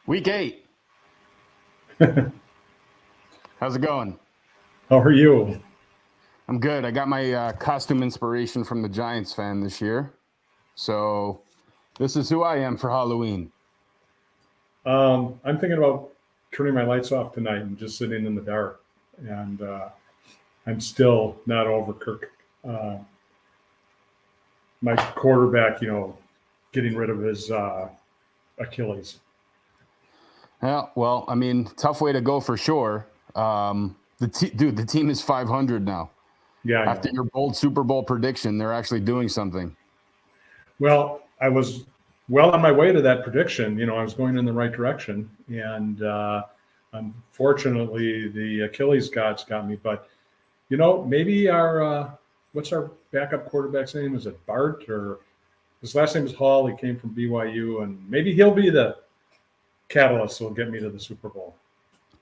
Week 8. How's it going? How are you? I'm good. I got my costume inspiration from the Giants fan this year. So this is who I am for Halloween. I'm thinking about turning my lights off tonight and just sitting in the dark. And I'm still not over Kirk, my quarterback, getting rid of his Achilles. Yeah, well, I mean, tough way to go for sure. The team is 500 now. Yeah, I After know. your bold Super Bowl prediction, they're actually doing something. Well, I was well on my way to that prediction. I was going in the right direction. And unfortunately, the Achilles gods got me. But, maybe what's our backup quarterback's name? Is it Bart or his last name is Hall? He came from BYU, and maybe he'll be the catalyst will get me to the Super Bowl.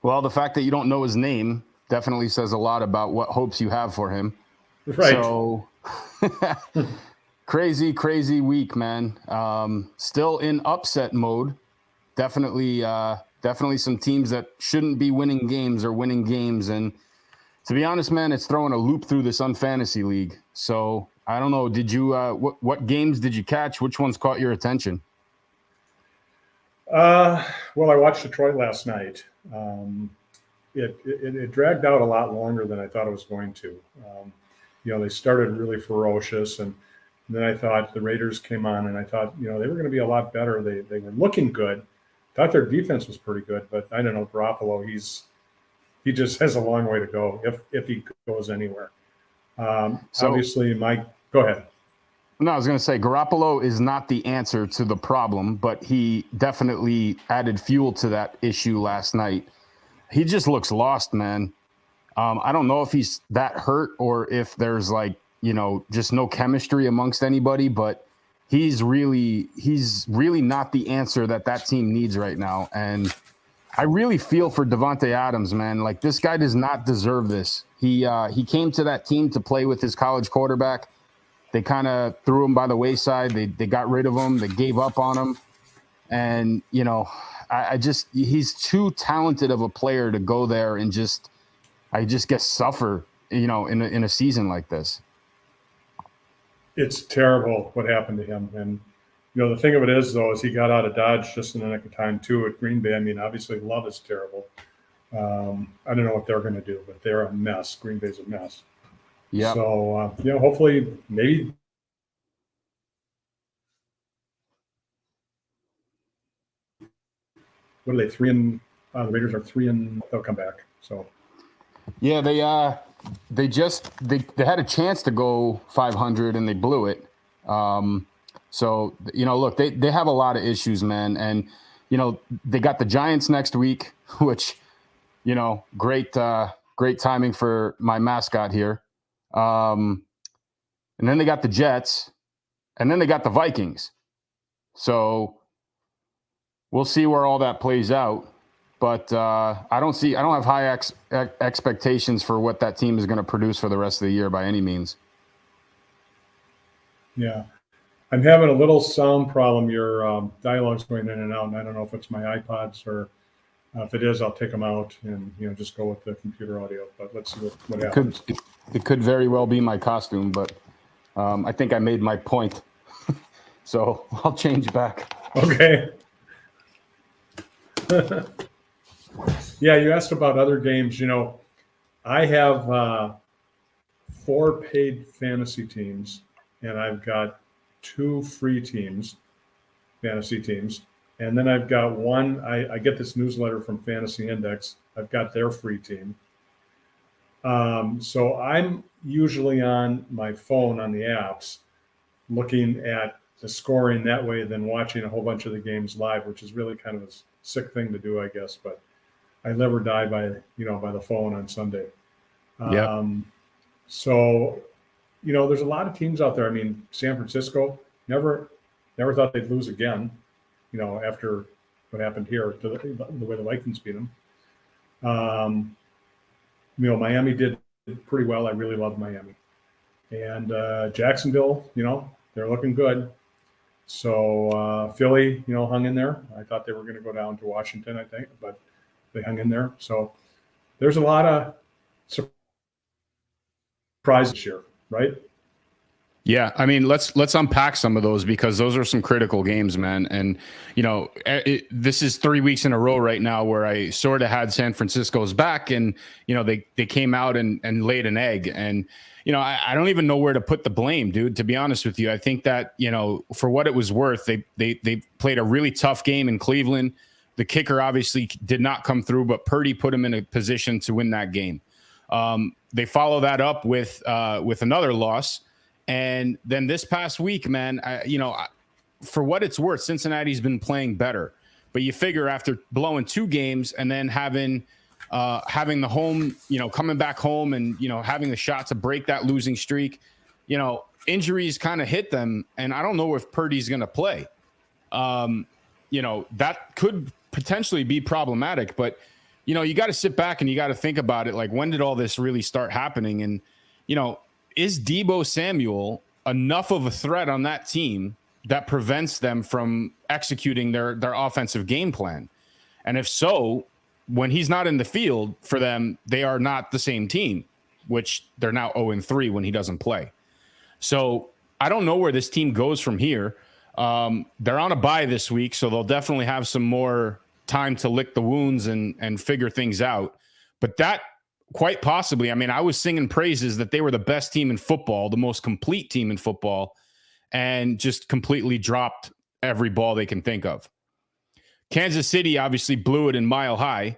Well, the fact that you don't know his name definitely says a lot about what hopes you have for him. Right. So crazy week, man. Still in upset mode. Definitely some teams that shouldn't be winning games are winning games. And to be honest, man, it's throwing a loop through the Sun Fantasy League. So I don't know. Did you what games did you catch? Which ones caught your attention? Well, I watched Detroit last night. It dragged out a lot longer than I thought it was going to. They started really ferocious, and then I thought the Raiders came on, and I thought, they were going to be a lot better. They were looking good. Thought their defense was pretty good, but I don't know, Garoppolo, he just has a long way to go if he goes anywhere. Obviously, go ahead. No, I was going to say Garoppolo is not the answer to the problem, but he definitely added fuel to that issue last night. He just looks lost, man. I don't know if he's that hurt or if there's just no chemistry amongst anybody, but he's really not the answer that team needs right now. And I really feel for Devontae Adams, man. Like, this guy does not deserve this. He came to that team to play with his college quarterback. They kind of threw him by the wayside. They got rid of him. They gave up on him. And, he's too talented of a player to go there and I guess suffer, in a season like this. It's terrible what happened to him. And, the thing of it is, though, is he got out of Dodge just in the nick of time, too, at Green Bay. I mean, obviously, Love is terrible. I don't know what they're going to do, but they're a mess. Green Bay's a mess. Yeah. So, hopefully, maybe. What are they, 3 the Raiders are 3 they'll come back. So. Yeah, they had a chance to go 500 and they blew it. So, look, they have a lot of issues, man. And, they got the Giants next week, which, great timing for my mascot here. And then they got the Jets, and then they got the Vikings. So we'll see where all that plays out. But I don't have high expectations for what that team is going to produce for the rest of the year by any means. Yeah. I'm having a little sound problem. Your dialogue's going in and out, and I don't know if it's my iPods or if it is, I'll take them out and just go with the computer audio. But let's see what happens. It could very well be my costume, but I think I made my point. So I'll change back. Okay. Yeah, you asked about other games. I have 4 paid fantasy teams, and I've got 2 free fantasy teams. And then I've got one, I get this newsletter from Fantasy Index. I've got their free team. So I'm usually on my phone on the apps looking at the scoring that way than watching a whole bunch of the games live, which is really kind of a sick thing to do, I guess. But I live or die by the phone on Sunday. Yeah. So, there's a lot of teams out there. I mean, San Francisco never thought they'd lose again, after what happened here to the way the Vikings beat them. Miami did pretty well. I really love Miami. And Jacksonville, they're looking good. So Philly, hung in there. I thought they were going to go down to Washington, I think, but they hung in there. So there's a lot of surprises this year, right? Yeah, I mean, let's unpack some of those because those are some critical games, man. And this is 3 weeks in a row right now where I sort of had San Francisco's back, and they came out and laid an egg. And I don't even know where to put the blame, dude. To be honest with you, I think that for what it was worth, they played a really tough game in Cleveland. The kicker obviously did not come through, but Purdy put him in a position to win that game. They follow that up with another loss. And then this past week, man, for what it's worth, Cincinnati's been playing better. But you figure after blowing 2 games and then having the home, coming back home and, having the shot to break that losing streak, injuries kind of hit them. And I don't know if Purdy's going to play. That could potentially be problematic. But, you got to sit back and you got to think about it. Like, when did all this really start happening? And, is Deebo Samuel enough of a threat on that team that prevents them from executing their offensive game plan? And if so, when he's not in the field for them, they are not the same team, which they're now 0-3 when he doesn't play. So I don't know where this team goes from here. They're on a bye this week, so they'll definitely have some more time to lick the wounds and figure things out. But that, quite possibly, I was singing praises that they were the best team in football, the most complete team in football, and just completely dropped every ball they can think of. Kansas City obviously blew it in Mile High.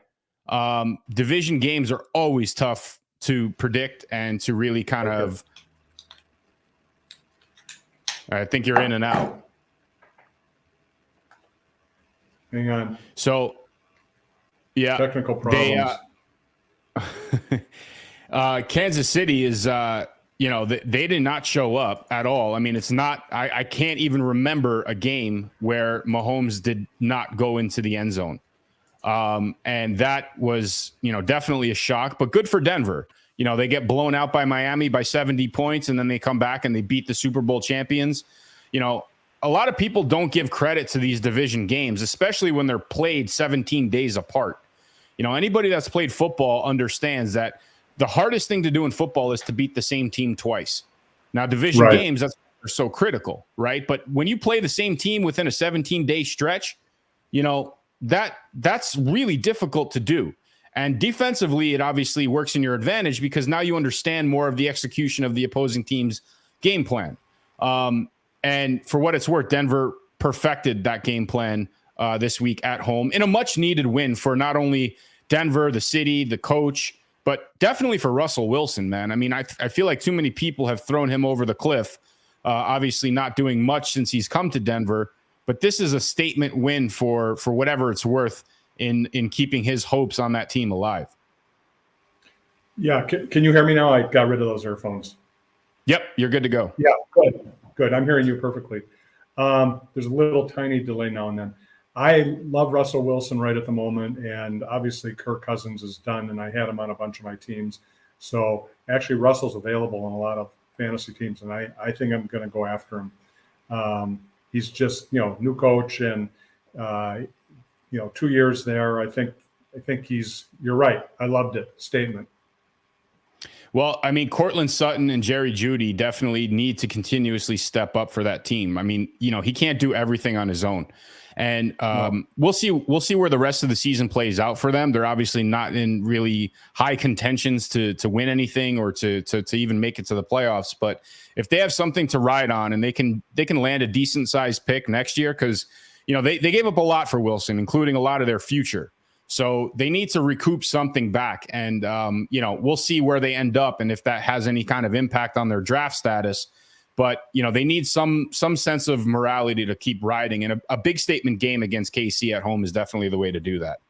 Division games are always tough to predict and to really kind of... I think you're in and out. Hang on. So, yeah. Technical problems. Kansas City is, they did not show up at all. It's not, I can't even remember a game where Mahomes did not go into the end zone. And that was, definitely a shock, but good for Denver. They get blown out by Miami by 70 points, and then they come back and they beat the Super Bowl champions. A lot of people don't give credit to these division games, especially when they're played 17 days apart. Anybody that's played football understands that the hardest thing to do in football is to beat the same team twice. Now, division games, that's so critical, right? But when you play the same team within a 17-day stretch, that's really difficult to do. And defensively, it obviously works in your advantage because now you understand more of the execution of the opposing team's game plan. And for what it's worth, Denver perfected that game plan this week at home in a much needed win for not only Denver, the city, the coach, but definitely for Russell Wilson, man. I feel like too many people have thrown him over the cliff, obviously not doing much since he's come to Denver, but this is a statement win for whatever it's worth in keeping his hopes on that team alive. Yeah. Can you hear me now? I got rid of those earphones. Yep. You're good to go. Yeah. Good. I'm hearing you perfectly. There's a little tiny delay now and then. I love Russell Wilson right at the moment, and obviously Kirk Cousins is done, and I had him on a bunch of my teams. So actually Russell's available on a lot of fantasy teams, and I think I'm going to go after him. He's just, new coach and, 2 years there. I think you're right. I loved it. Statement. Well, Cortland Sutton and Jerry Jeudy definitely need to continuously step up for that team. He can't do everything on his own. And we'll see where the rest of the season plays out for them. They're obviously not in really high contentions to win anything or to even make it to the playoffs. But if they have something to ride on and they can land a decent sized pick next year, because they gave up a lot for Wilson, including a lot of their future. So they need to recoup something back. And we'll see where they end up and if that has any kind of impact on their draft status. But, they need some sense of morality to keep riding. And a big statement game against KC at home is definitely the way to do that.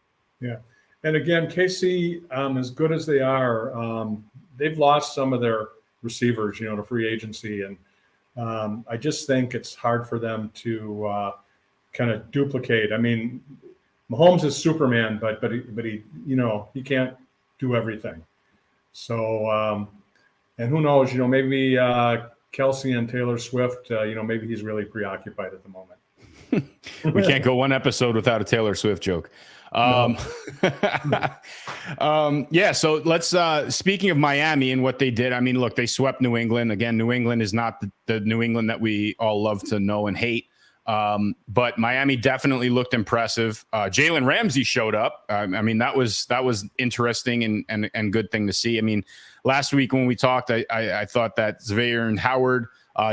Yeah. And again, KC, as good as they are, they've lost some of their receivers, to free agency. And I just think it's hard for them to kind of duplicate. Mahomes is Superman, but he he can't do everything. So, and who knows, maybe Kelsey and Taylor Swift, maybe he's really preoccupied at the moment. We can't go one episode without a Taylor Swift joke. No. Yeah. So let's, speaking of Miami and what they did, I mean, look, they swept New England. Again, New England is not the New England that we all love to know and hate. But Miami definitely looked impressive. Jalen Ramsey showed up. I mean, that was interesting and good thing to see. I mean, last week when we talked, I thought that Xavier and Howard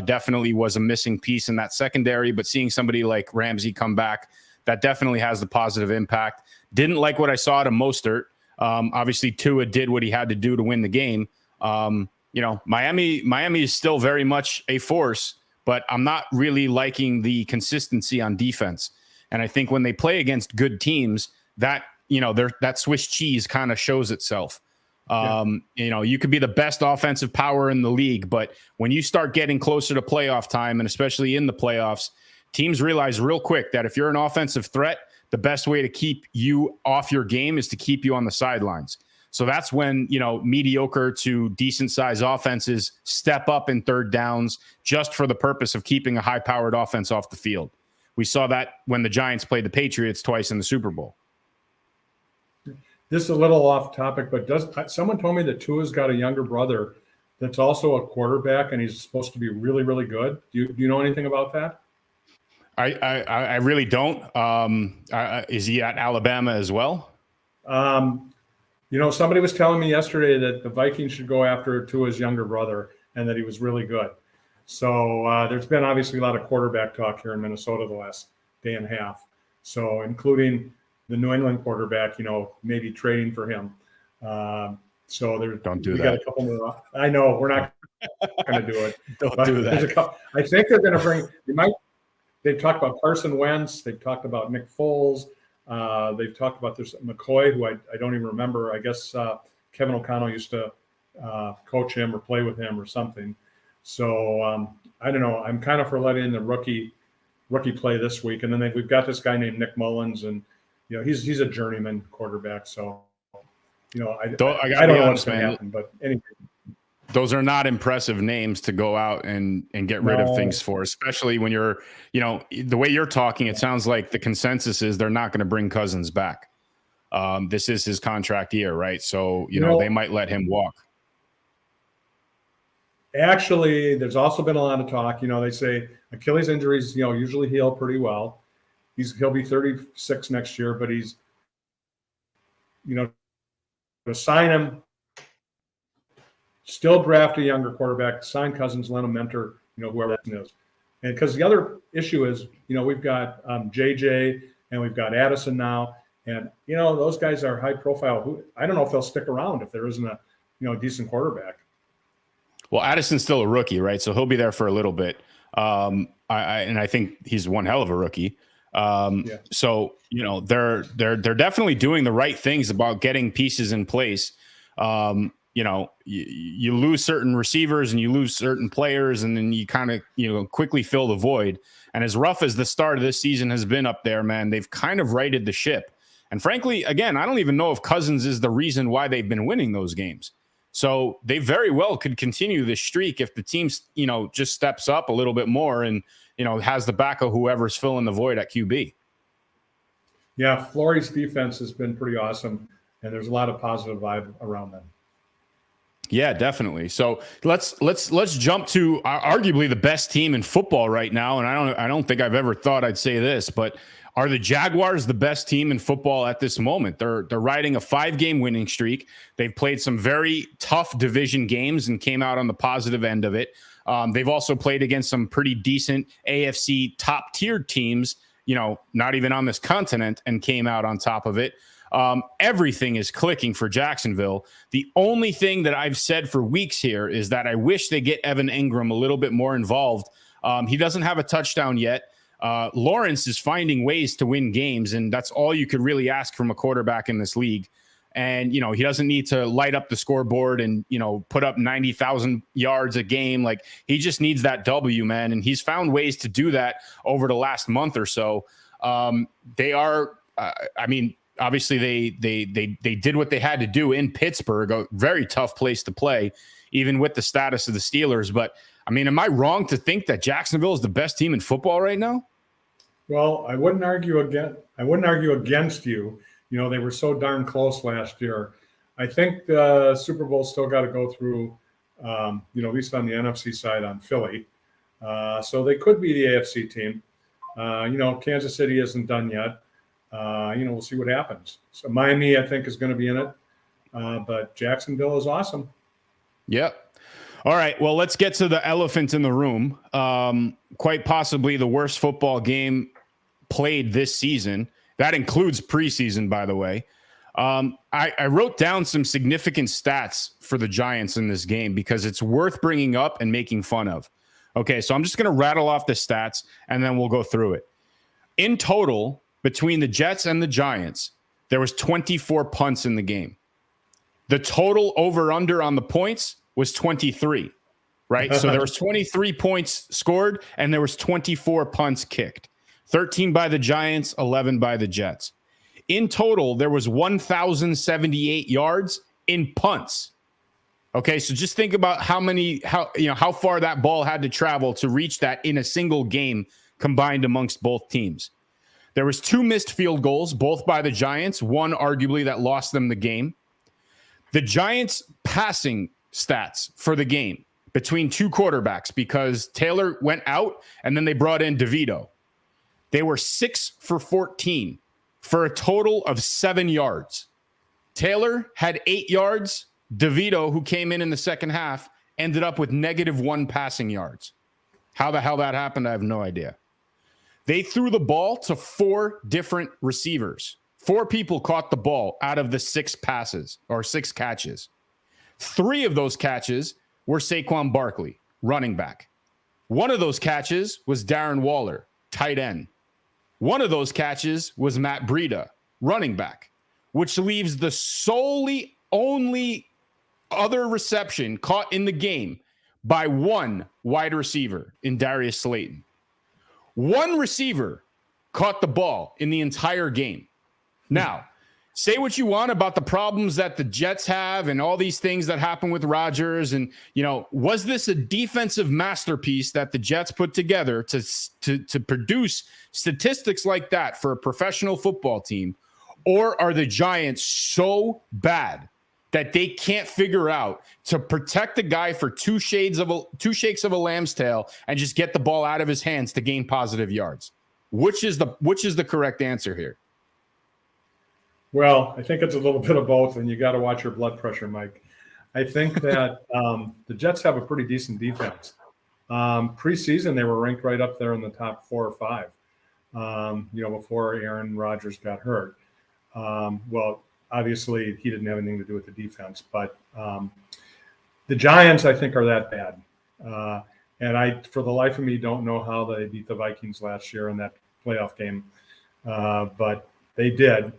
definitely was a missing piece in that secondary, but seeing somebody like Ramsey come back, that definitely has the positive impact. Didn't like what I saw out of Mostert. Obviously, Tua did what he had to do to win the game. Miami is still very much a force, but I'm not really liking the consistency on defense. And I think when they play against good teams, that that Swiss cheese kind of shows itself. You could be the best offensive power in the league, but when you start getting closer to playoff time, and especially in the playoffs, teams realize real quick that if you're an offensive threat, the best way to keep you off your game is to keep you on the sidelines. So that's when, mediocre to decent size offenses step up in third downs just for the purpose of keeping a high powered offense off the field. We saw that when the Giants played the Patriots twice in the Super Bowl. This is a little off topic, but someone told me that Tua's got a younger brother that's also a quarterback, and he's supposed to be really, really good. Do you know anything about that? I really don't. Is he at Alabama as well? Somebody was telling me yesterday that the Vikings should go after Tua's younger brother and that he was really good. So there's been obviously a lot of quarterback talk here in Minnesota the last day and a half. So including the New England quarterback, maybe trading for him. So don't do that. Got a couple more. I know we're not going to do it. Don't do that. I think they're going to bring. They've talked about Carson Wentz. They've talked about Nick Foles. They've talked about this McCoy, who I don't even remember. I guess Kevin O'Connell used to coach him or play with him or something. So I don't know. I'm kind of for letting the rookie play this week, and then we've got this guy named Nick Mullins, and he's a journeyman quarterback. So I don't know what's going to happen, but anyway. Those are not impressive names to go out and get rid of things for, especially when you're, the way you're talking, it sounds like the consensus is they're not going to bring Cousins back. This is his contract year, right? So, they might let him walk. Actually, there's also been a lot of talk. They say Achilles injuries, usually heal pretty well. He'll be 36 next year, but he's, to sign him, still draft a younger quarterback, sign Cousins, let him mentor, whoever that is. And because the other issue is, we've got JJ and we've got Addison now. And, those guys are high profile. I don't know if they'll stick around if there isn't a, decent quarterback. Well, Addison's still a rookie, right? So he'll be there for a little bit. I think he's one hell of a rookie. So, they're definitely doing the right things about getting pieces in place. You lose certain receivers and you lose certain players, and then you kind of, quickly fill the void. And as rough as the start of this season has been up there, man, they've kind of righted the ship. And frankly, again, I don't even know if Cousins is the reason why they've been winning those games. So they very well could continue this streak if the team, just steps up a little bit more and, has the back of whoever's filling the void at QB. Yeah, Florey's defense has been pretty awesome, and there's a lot of positive vibe around them. Yeah, definitely. So let's jump to arguably the best team in football right now. And I don't think I've ever thought I'd say this, but are the Jaguars the best team in football at this moment? They're riding a 5-game winning streak. They've played some very tough division games and came out on the positive end of it. They've also played against some pretty decent AFC top tiered teams, not even on this continent, and came out on top of it. Everything is clicking for Jacksonville. The only thing that I've said for weeks here is that I wish they get Evan Ingram a little bit more involved. He doesn't have a touchdown yet. Lawrence is finding ways to win games, and that's all you could really ask from a quarterback in this league. And, he doesn't need to light up the scoreboard and, put up 90,000 yards a game. Like, he just needs that W, man. And he's found ways to do that over the last month or so. They are, obviously they did what they had to do in Pittsburgh, a very tough place to play, even with the status of the Steelers. But I mean, am I wrong to think that Jacksonville is the best team in football right now? Well, I wouldn't argue against you. You know, they were so darn close last year. I think the Super Bowl still got to go through, at least on the NFC side on Philly. So they could be the AFC team. Kansas City isn't done yet. We'll see what happens. So Miami, I think, is going to be in it. But Jacksonville is awesome. Yep. All right. Well, let's get to the elephant in the room. Quite possibly the worst football game played this season. That includes preseason, by the way. I wrote down some significant stats for the Giants in this game because it's worth bringing up and making fun of. Okay, so I'm just going to rattle off the stats, and then we'll go through it. In total, between the Jets and the Giants, there was 24 punts in the game. The total over-under on the points was 23, right? So there was 23 points scored, and there was 24 punts kicked. 13 by the Giants, 11 by the Jets. In total, there was 1,078 yards in punts. Okay, so just think about how far that ball had to travel to reach that in a single game combined amongst both teams. There was 2 missed field goals, both by the Giants, one arguably that lost them the game. The Giants passing stats for the game between 2 quarterbacks because Taylor went out and then they brought in DeVito. They were 6 for 14 for a total of 7 yards. Taylor had 8 yards. DeVito, who came in the second half, ended up with -1 passing yards. How the hell that happened, I have no idea. They threw the ball to 4 different receivers. 4 people caught the ball out of the 6 passes or 6 catches. 3 of those catches were Saquon Barkley, running back. 1 of those catches was Darren Waller, tight end. 1 of those catches was Matt Breida, running back, which leaves the only other reception caught in the game by 1 wide receiver in Darius Slayton. 1 receiver caught the ball in the entire game. Now, say what you want about the problems that the Jets have and all these things that happen with Rodgers. And, was this a defensive masterpiece that the Jets put together to produce statistics like that for a professional football team? Or are the Giants so bad that they can't figure out to protect the guy for 2 shakes of a lamb's tail and just get the ball out of his hands to gain positive yards? Which is the correct answer here? Well, I think it's a little bit of both, and you got to watch your blood pressure, Mike. I think that the Jets have a pretty decent defense. Preseason, they were ranked right up there in the top 4 or 5, before Aaron Rodgers got hurt. Well, obviously, he didn't have anything to do with the defense, but the Giants, I think, are that bad. And I, for the life of me, don't know how they beat the Vikings last year in that playoff game, but they did.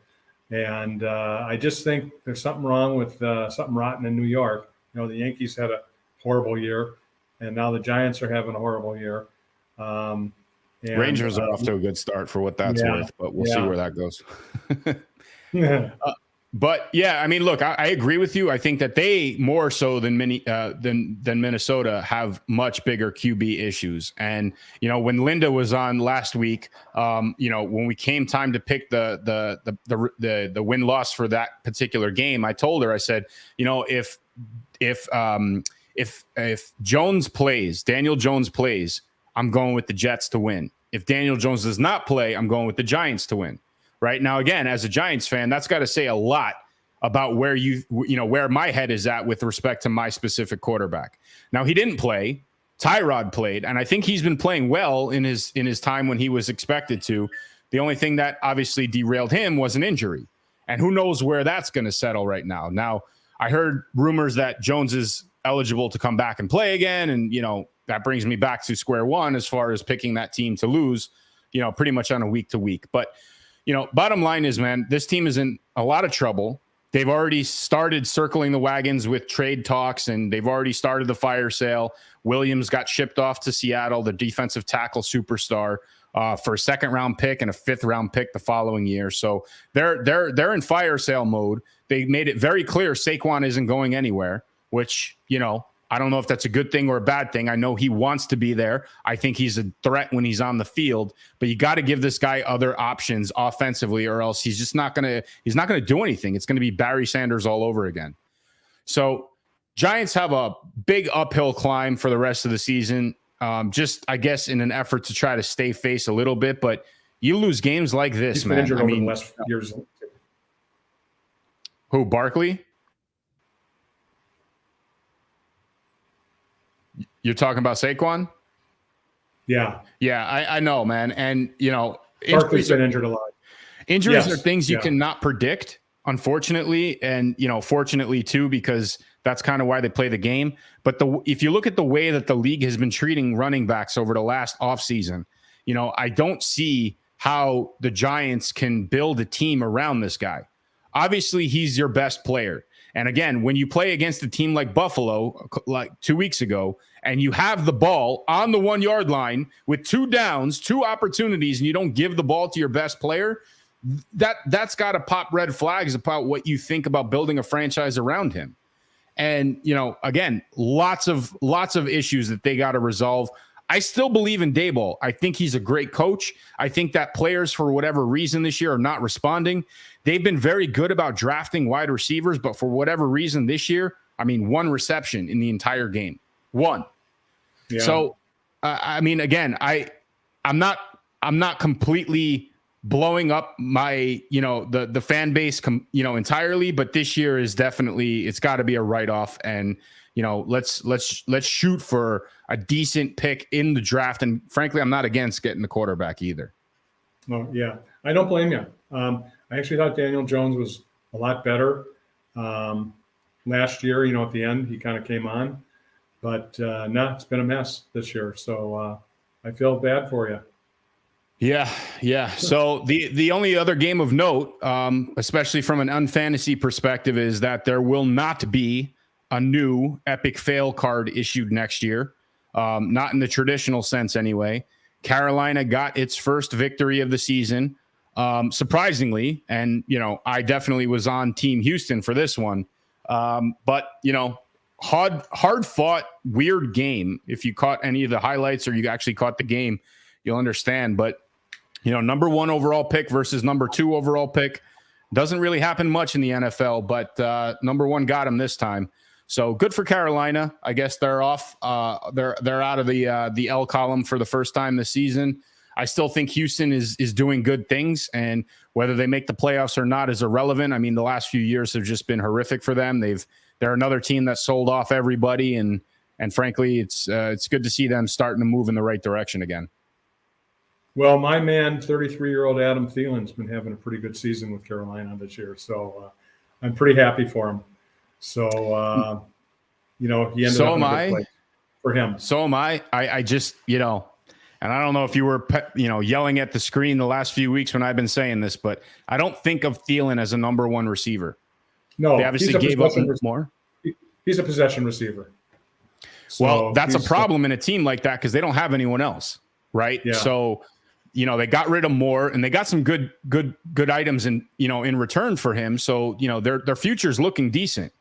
And I just think there's something wrong with something rotten in New York. The Yankees had a horrible year, and now the Giants are having a horrible year. Rangers are off to a good start for what that's worth, but we'll see where that goes. But yeah, I mean, look, I agree with you. I think that they more so than Minnesota have much bigger QB issues. And when Linda was on last week, when we came time to pick the win-loss for that particular game, I told her, I said, if Jones plays, Daniel Jones plays, I'm going with the Jets to win. If Daniel Jones does not play, I'm going with the Giants to win. Right now, again, as a Giants fan, that's got to say a lot about where where my head is at with respect to my specific quarterback. Now, he didn't play. Tyrod played, and I think he's been playing well in his time when he was expected to. The only thing that obviously derailed him was an injury, and who knows where that's going to settle right now. Now, I heard rumors that Jones is eligible to come back and play again, and that brings me back to square one as far as picking that team to lose, pretty much on a week to week. But bottom line is, man, this team is in a lot of trouble. They've already started circling the wagons with trade talks, and they've already started the fire sale. Williams got shipped off to Seattle, the defensive tackle superstar, for a 2nd-round pick and a 5th-round pick the following year. So they're in fire sale mode. They made it very clear Saquon isn't going anywhere, which, I I don't know if that's a good thing or a bad thing. I know he wants to be there. I think he's a threat when he's on the field, but you got to give this guy other options offensively, or else he's just not going to do anything. It's going to be Barry Sanders all over again. So Giants have a big uphill climb for the rest of the season. Just, I guess, in an effort to try to stay face a little bit, but you lose games like this, He's man. been injured over the last years. Who, Barkley? You're talking about Saquon? Yeah. Yeah, I know, man. And, Barkley's been injured a lot. Injuries are things you cannot predict, unfortunately. And, fortunately, too, because that's kind of why they play the game. But if you look at the way that the league has been treating running backs over the last offseason, I don't see how the Giants can build a team around this guy. Obviously, he's your best player. And again, when you play against a team like Buffalo, like 2 weeks ago, and you have the ball on the 1 yard line with 2 downs, 2 opportunities, and you don't give the ball to your best player, that's got to pop red flags about what you think about building a franchise around him. And, again, lots of issues that they got to resolve. I still believe in Daboll. I think he's a great coach. I think that players, for whatever reason this year, are not responding. They've been very good about drafting wide receivers, but for whatever reason this year, 1 reception in the entire game. 1. Yeah. So, again, I'm not completely blowing up my, the fan base, entirely, but this year is definitely, it's got to be a write-off. And, let's shoot for a decent pick in the draft. And frankly, I'm not against getting the quarterback either. Oh yeah. I don't blame you. I actually thought Daniel Jones was a lot better last year. At the end, he kind of came on, but it's been a mess this year. So I feel bad for you. Yeah. So the only other game of note, especially from an unfantasy perspective, is that there will not be a new epic fail card issued next year. Not in the traditional sense anyway. Carolina got its first victory of the season. Surprisingly, and I definitely was on Team Houston for this one. But hard fought, weird game. If you caught any of the highlights or you actually caught the game, you'll understand. But number 1 overall pick versus number 2 overall pick doesn't really happen much in the NFL. But number 1 got him this time. So good for Carolina. I guess they're off. They're out of the L column for the first time this season. I still think Houston is doing good things, and whether they make the playoffs or not is irrelevant. The last few years have just been horrific for them. They're another team that sold off everybody, and frankly, it's good to see them starting to move in the right direction again. Well, my man, 33-year-old Adam Thielen's been having a pretty good season with Carolina this year, so I'm pretty happy for him. So he ended up in a good place for him. So am I. I just and I don't know if you were, yelling at the screen the last few weeks when I've been saying this, but I don't think of Thielen as a number 1 receiver. No, they obviously gave up more. He's a possession receiver. So well, that's a problem in a team like that because they don't have anyone else, right? Yeah. So, they got rid of Moore and they got some good items in return for him. So, their future's looking decent,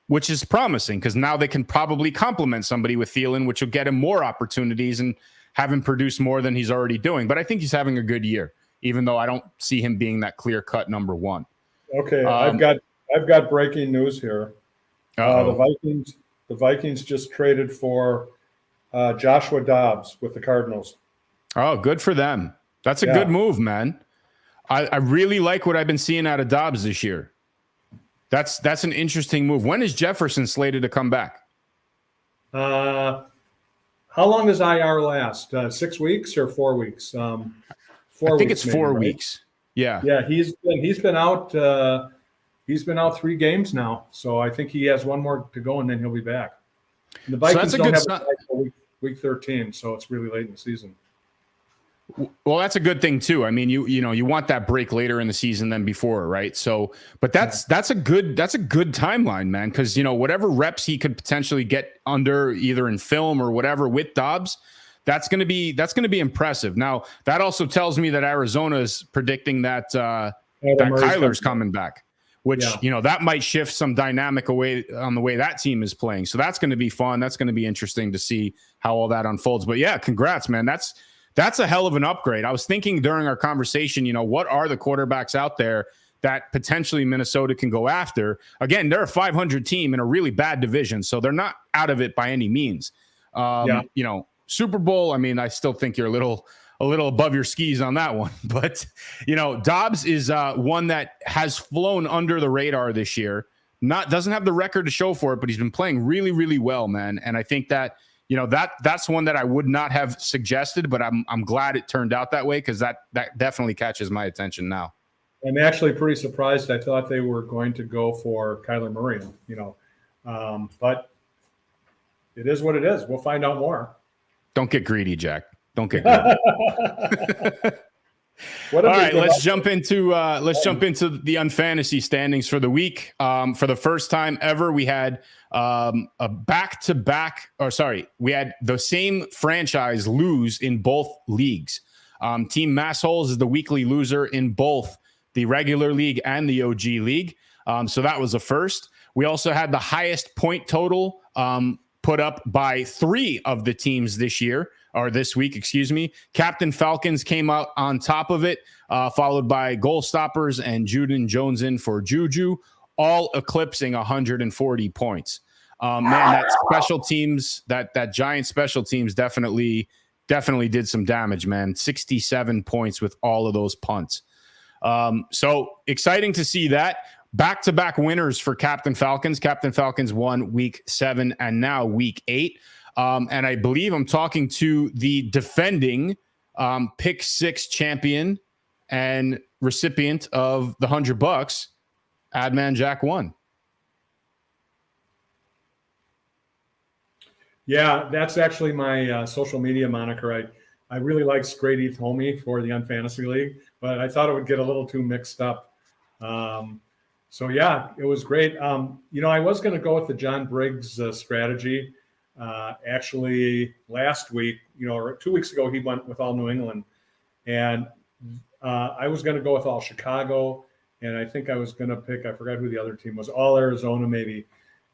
which is promising because now they can probably complement somebody with Thielen, which will get him more opportunities and have him produce more than he's already doing. But I think he's having a good year, even though I don't see him being that clear-cut number 1. Okay, I've got breaking news here. The Vikings just traded for Joshua Dobbs with the Cardinals. Oh, good for them. That's a good move, man. I really like what I've been seeing out of Dobbs this year. That's an interesting move. When is Jefferson slated to come back? How long does IR last? 6 weeks or 4 weeks? 4 weeks. I think it's 4 weeks. Yeah. Yeah, he's been out. He's been out 3 games now, so I think he has 1 more to go, and then he'll be back. And the Vikings don't have a bye till week 13, so it's really late in the season. Well, that's a good thing too. You want that break later in the season than before, right? So, but that's a good timeline, man. Because whatever reps he could potentially get under either in film or whatever with Dobbs, that's going to be impressive. Now, that also tells me that Arizona is predicting that Kyler's coming back, which, Yeah. that might shift some dynamic away on the way that team is playing. So that's going to be fun. That's going to be interesting to see how all that unfolds. But yeah, congrats, man. That's a hell of an upgrade. I was thinking during our conversation, what are the quarterbacks out there that potentially Minnesota can go after? Again, they're a 500 team in a really bad division, so they're not out of it by any means. Super Bowl, I mean, I still think you're a little above your skis on that one. But, Dobbs is one that has flown under the radar this year. Doesn't have the record to show for it, but he's been playing really, really well, man. And I think that, that's one that I would not have suggested, but I'm glad it turned out that way, because that definitely catches my attention now. I'm actually pretty surprised. I thought they were going to go for Kyler Murray, but it is what it is. We'll find out more. Don't get greedy, Jack. Don't get greedy. All right, let's jump into the unfantasy standings for the week. For the first time ever, we had a back-to-back, we had the same franchise lose in both leagues. Team Massholes is the weekly loser in both the regular league and the OG league. So that was a first. We also had the highest point total put up by 3 of the teams this week. Captain Falcons came out on top of it, followed by Goal Stoppers and Juden Jones in for Juju, all eclipsing 140 points. Man, that special teams, that giant special teams definitely did some damage, man. 67 points with all of those punts. So exciting to see that. Back-to-back winners for Captain Falcons. Captain Falcons won week 7 and now week 8. And I believe I'm talking to the defending pick 6 champion and recipient of the $100. Adman Jack won. Yeah, that's actually my social media moniker. I really like Great ETH Homie for the Unfantasy League, but I thought it would get a little too mixed up. So yeah, it was great. I was going to go with the John Briggs strategy. Actually, last week, or 2 weeks ago, he went with all New England, and I was going to go with all Chicago, and I think I was going to pick, I forgot who the other team was, all Arizona maybe,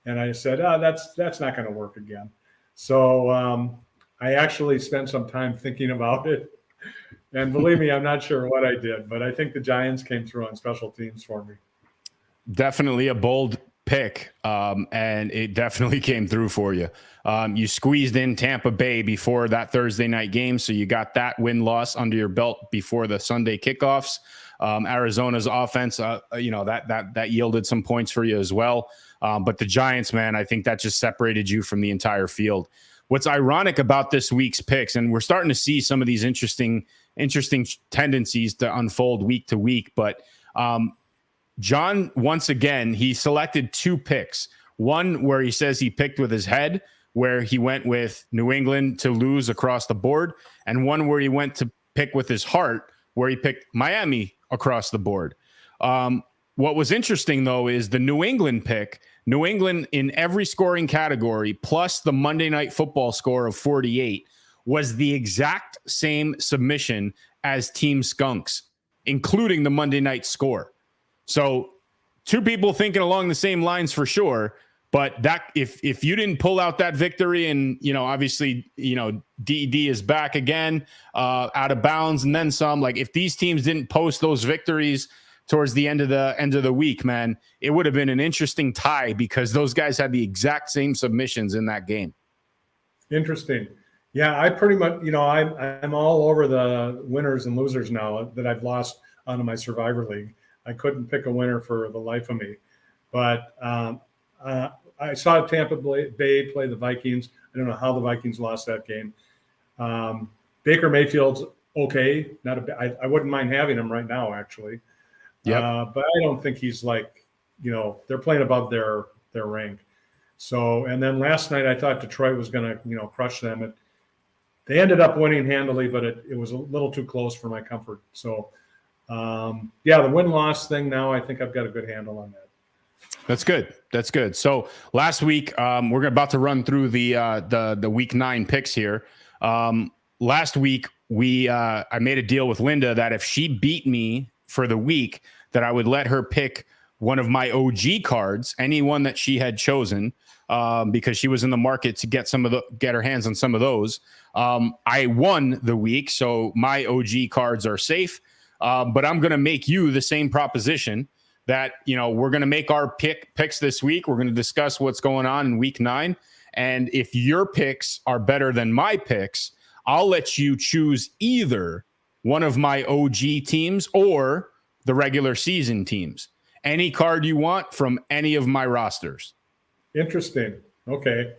and I said, that's not going to work again. So I actually spent some time thinking about it, and believe me, I'm not sure what I did, but I think the Giants came through on special teams for me. Definitely a bold pick, and it definitely came through for you. You squeezed in Tampa Bay before that Thursday night game, so you got that win-loss under your belt before the Sunday kickoffs. Arizona's offense, that yielded some points for you as well. But the Giants, man, I think that just separated you from the entire field. What's ironic about this week's picks, and we're starting to see some of these interesting tendencies to unfold week to week, but John, once again, he selected 2 picks. One where he says he picked with his head, where he went with New England to lose across the board, and one where he went to pick with his heart, where he picked Miami across the board. What was interesting, though, is the New England pick. New England in every scoring category, plus the Monday Night Football score of 48, was the exact same submission as Team Skunks, including the Monday night score. So 2 people thinking along the same lines for sure, but that if you didn't pull out that victory, and obviously DD is back again out of bounds and then some, like if these teams didn't post those victories towards the end of the week, man, it would have been an interesting tie, because those guys had the exact same submissions in that game. Interesting. Yeah, I pretty much, I'm all over the winners and losers now that I've lost onto my Survivor League. I couldn't pick a winner for the life of me, but I saw Tampa Bay play the Vikings. I don't know how the Vikings lost that game. Baker Mayfield's okay. I wouldn't mind having him right now, actually. Yeah, but I don't think he's they're playing above their rank. So, and then last night I thought Detroit was going to, crush them. They ended up winning handily, but it was a little too close for my comfort. So, the win-loss thing now, I think I've got a good handle on that. That's good. So last week, we're about to run through the week 9 picks here. Last week, I made a deal with Linda that if she beat me for the week, that I would let her pick one of my OG cards, anyone that she had chosen, because she was in the market to get her hands on some of those. I won the week, so my OG cards are safe. But I'm going to make you the same proposition that, we're going to make our picks this week. We're going to discuss what's going on in week 9. And if your picks are better than my picks, I'll let you choose either one of my OG teams or the regular season teams. Any card you want from any of my rosters. Interesting. Okay.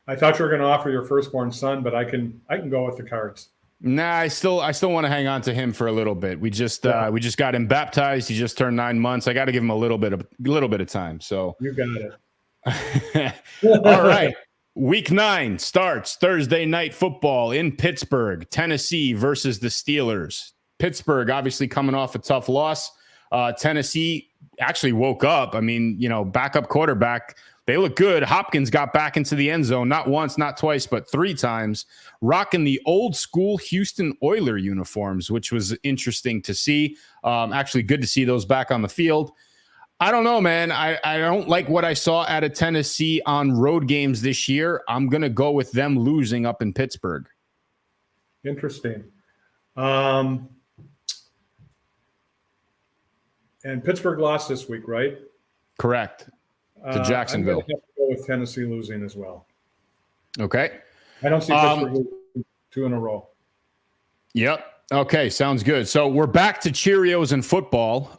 I thought you were going to offer your firstborn son, but I can go with the cards. Nah, I still want to hang on to him for a little bit. We just got him baptized. He just turned 9 months. I got to give him a little bit of time. So you got it. All right. Week 9 starts Thursday night football in Pittsburgh, Tennessee versus the Steelers. Pittsburgh obviously coming off a tough loss. Tennessee actually woke up. I mean, backup quarterback. They look good. Hopkins got back into the end zone, not once, not twice, but 3 times, rocking the old school Houston Oiler uniforms, which was interesting to see. Actually good to see those back on the field. I don't know, man. I don't like what I saw out of Tennessee on road games this year. I'm going to go with them losing up in Pittsburgh. Interesting. And Pittsburgh lost this week, right? Correct. To Jacksonville. I'm going to have to go with Tennessee losing as well. Okay. I don't see Pittsburgh losing 2 in a row. Yep. Okay, sounds good. So we're back to Cheerios and football.